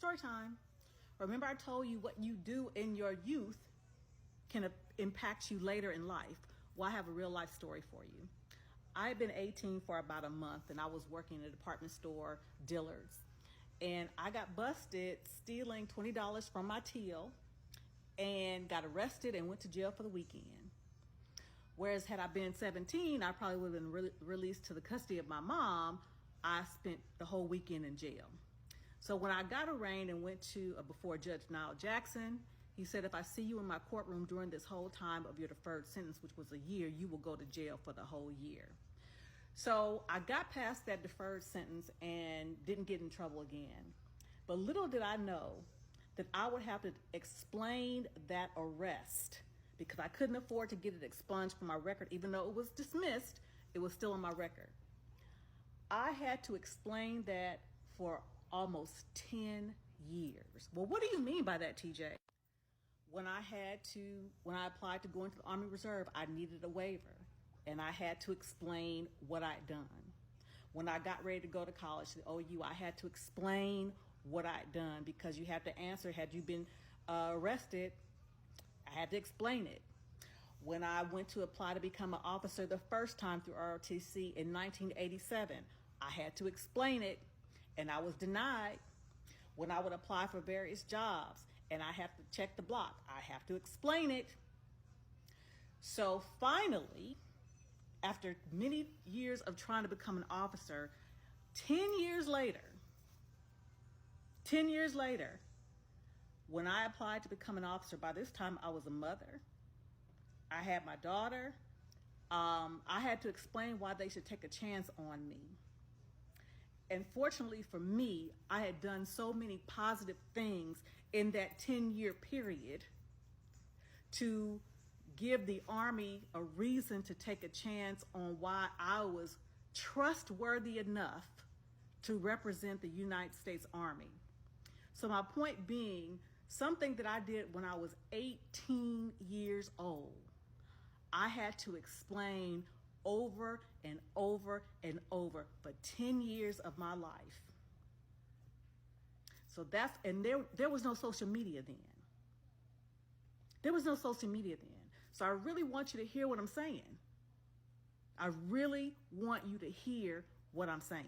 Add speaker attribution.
Speaker 1: Story time. Remember I told you what you do in your youth can impact you later in life. Well, I have a real life story for you. I had been 18 for about a month and I was working in a department store, Dillard's. And I got busted stealing $20 from my till and got arrested and went to jail for the weekend. Whereas had I been 17, I probably would have been released to the custody of my mom. I spent the whole weekend in jail. So when I got arraigned and went to before Judge Niall Jackson, he said, if I see you in my courtroom during this whole time of your deferred sentence, which was a year, you will go to jail for the whole year. So I got past that deferred sentence and didn't get in trouble again. But little did I know that I would have to explain that arrest because I couldn't afford to get it expunged from my record. Even though it was dismissed, it was still on my record. I had to explain that for almost 10 years. Well, what do you mean by that, TJ? When I applied to go into the Army Reserve, I needed a waiver and I had to explain what I'd done. When I got ready to go to college, the OU, I had to explain what I'd done because you have to answer, had you been arrested, I had to explain it. When I went to apply to become an officer the first time through ROTC in 1987, I had to explain it and I was denied. When I would apply for various jobs and I have to check the block, I have to explain it. So finally, after many years of trying to become an officer, 10 years later, when I applied to become an officer, by this time I was a mother. I had my daughter. I had to explain why they should take a chance on me. And fortunately for me, I had done so many positive things in that 10-year period to give the Army a reason to take a chance on why I was trustworthy enough to represent the United States Army. So my point being, something that I did when I was 18 years old, I had to explain over and over and over for 10 years of my life. So there was no social media then. So I really want you to hear what I'm saying. I really want you to hear what I'm saying.